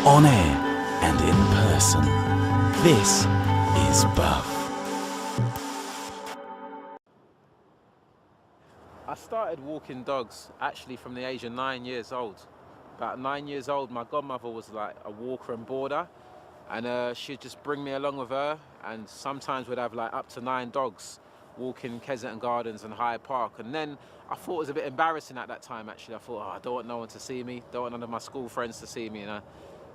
on air and in person. This is Buff. I started walking dogs actually from the age of 9 years old. About 9 years old, my godmother was like a walker and boarder, and she'd just bring me along with her, and sometimes we'd have like up to 9 dogs walking Kensington Gardens and Hyde Park. And then I thought it was a bit embarrassing at that time actually. I thought, oh, I don't want no one to see me, don't want none of my school friends to see me, you know.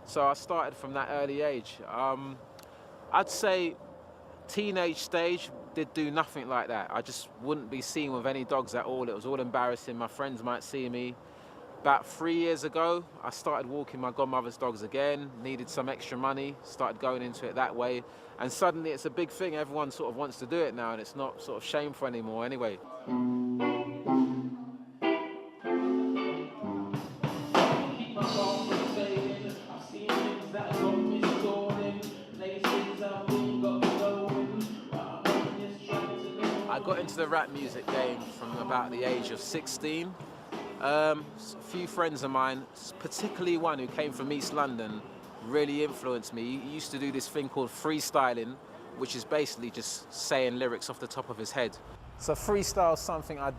So I started from that early age. I'd say teenage stage did do nothing like that. I just wouldn't be seen with any dogs at all. It was all embarrassing. My friends might see me. About 3 years ago, I started walking my godmother's dogs again, needed some extra money, started going into it that way. And suddenly it's a big thing. Everyone sort of wants to do it now, and it's not sort of shameful anymore anyway. I got into the rap music game from about the age of 16. A few friends of mine, particularly one who came from East London, really influenced me. He used to do this thing called freestyling, which is basically just saying lyrics off the top of his head. So freestyle is something I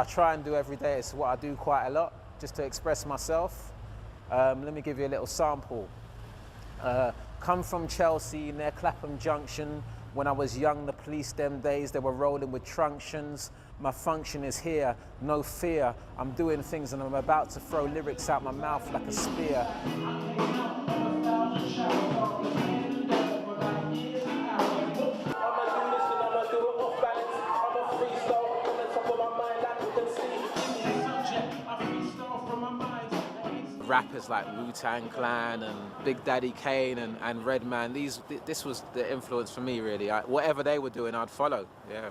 try and do every day. It's what I do quite a lot, just to express myself. Let me give you a little sample. Come from Chelsea, near Clapham Junction. When I was young, the police them days, they were rolling with truncheons. My function is here, no fear. I'm doing things and I'm about to throw lyrics out my mouth like a spear. Rappers like Wu-Tang Clan and Big Daddy Kane and Redman, this was the influence for me really. Whatever they were doing, I'd follow, yeah.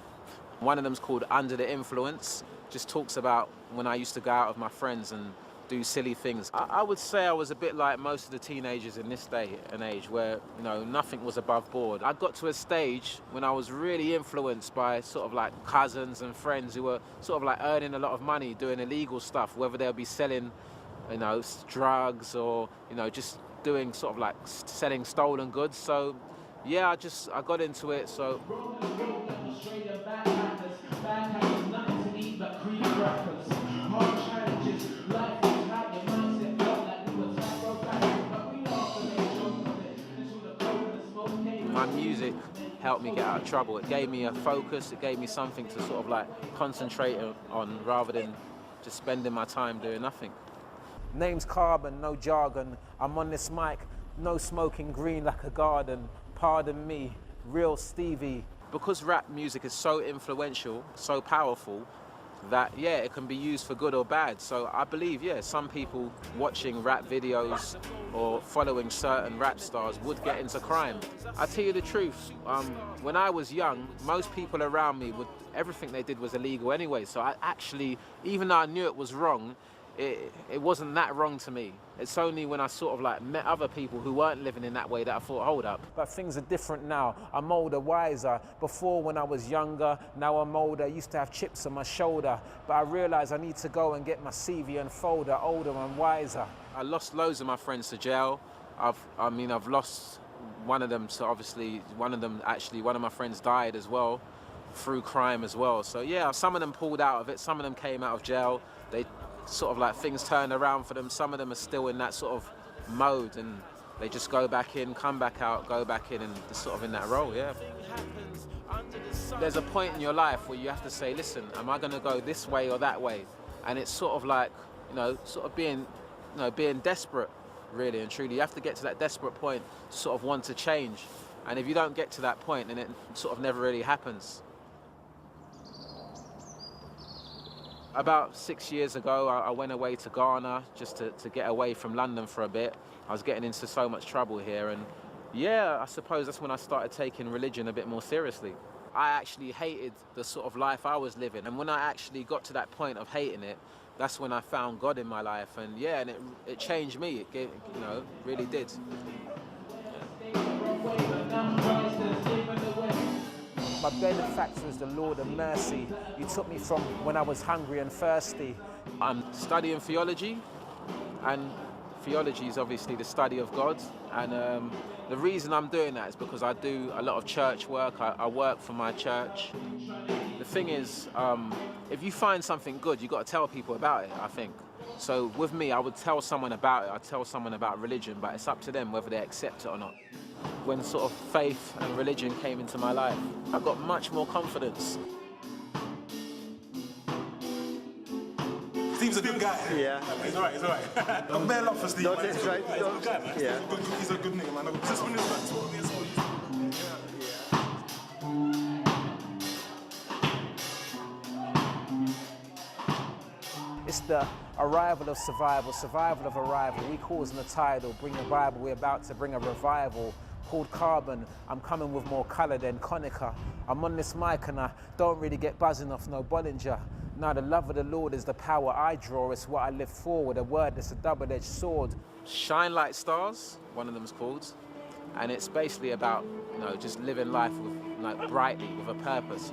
One of them's called Under the Influence, just talks about when I used to go out with my friends and do silly things. I would say I was a bit like most of the teenagers in this day and age where, you know, nothing was above board. I got to a stage when I was really influenced by sort of like cousins and friends who were sort of like earning a lot of money doing illegal stuff, whether they'll be selling, you know, drugs or, you know, just doing sort of like selling stolen goods. So yeah, I got into it. So my music helped me get out of trouble. It gave me a focus, it gave me something to sort of like concentrate on rather than just spending my time doing nothing. Name's Carbon, no jargon. I'm on this mic, no smoking green like a garden. Pardon me, real Stevie. Because rap music is so influential, so powerful, that yeah, it can be used for good or bad. So I believe, yeah, some people watching rap videos or following certain rap stars would get into crime. I tell you the truth, when I was young, most people around me everything they did was illegal anyway. So I actually, even though I knew it was wrong, it wasn't that wrong to me. It's only when I sort of like met other people who weren't living in that way that I thought, hold up. But things are different now. I'm older, wiser. Before, when I was younger, now I'm older. I used to have chips on my shoulder, but I realized I need to go and get my CV and folder, older and wiser. I lost loads of my friends to jail. I've lost one of them, so obviously one of my friends died as well through crime as well. So yeah, some of them pulled out of it, some of them came out of jail. They sort of like things turned around for them. Some of them are still in that sort of mode and they just go back in, come back out, go back in, and they're sort of in that role, yeah. There's a point in your life where you have to say, listen, am I gonna go this way or that way? And it's sort of like, you know, sort of being desperate, really and truly. You have to get to that desperate point to sort of want to change. And if you don't get to that point, then it sort of never really happens. About 6 years ago, I went away to Ghana just to get away from London for a bit. I was getting into so much trouble here, and yeah, I suppose that's when I started taking religion a bit more seriously. I actually hated the sort of life I was living, and when I actually got to that point of hating it, that's when I found God in my life, and yeah, and it changed me. It gave, you know, really did. My benefactor is the Lord of mercy. He took me from when I was hungry and thirsty. I'm studying theology, and Theology is obviously the study of God, and the reason I'm doing that is because I do a lot of church work. I work for my church. The thing is, if you find something good, you've got to tell people about it, I think. So with me, I would tell someone about it, I'd tell someone about religion, but it's up to them whether they accept it or not. When sort of faith and religion came into my life, I got much more confidence. Steve's a good guy. Yeah. He's alright, he's alright. I'm bare love for Steve. No, man. that's right. He's a good guy, man. Yeah. He's a good nigga, man. Just when he was like 12 years old. It's the arrival of survival, survival of arrival. We causing the tidal, bring the Bible. We're about to bring a revival called Carbon. I'm coming with more colour than Konica. I'm on this mic and I don't really get buzzing off no Bollinger. Now the love of the Lord is the power I draw. It's what I live for with a word that's a double-edged sword. Shine like stars, one of them's called. And it's basically about, you know, just living life with, like, brightly, with a purpose.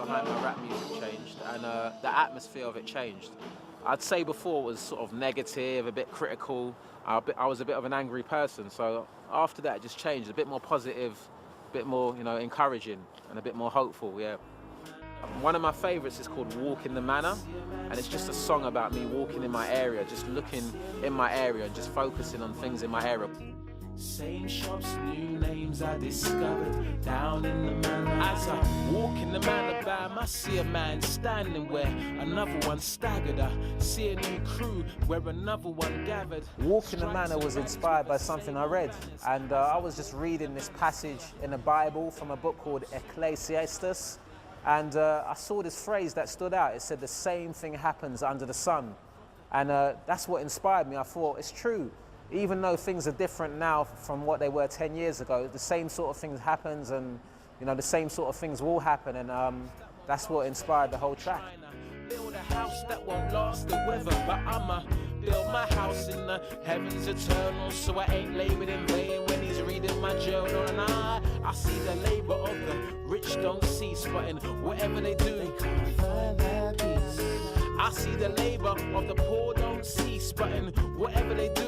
My rap music changed, and the atmosphere of it changed. I'd say before it was sort of negative, a bit critical. I was a bit of an angry person, so after that it just changed, a bit more positive, a bit more, you know, encouraging, and a bit more hopeful, yeah. One of my favourites is called Walk in the Manor, and it's just a song about me walking in my area, just looking in my area and just focusing on things in my area. Same shops, new names I discovered down in the manor. As I walk in the manor bam, I see a man standing where another one staggered. I see a new crew where another one gathered. Walk in the Manor was inspired by something I read, and I was just reading this passage in the Bible from a book called Ecclesiastes, and I saw this phrase that stood out. It said the same thing happens under the sun, and that's what inspired me. I thought it's true. Even though things are different now from what they were 10 years ago, the same sort of things happens, and you know, the same sort of things will happen, and that's what inspired the whole track. Build a house that won't last the weather, but I'ma build my house in the heavens eternal, so I ain't labored in vain when he's reading my journal. And I see the labor of the rich don't cease, but in whatever they do, they can't find that peace. I see the labor of the poor don't cease, but in whatever they do,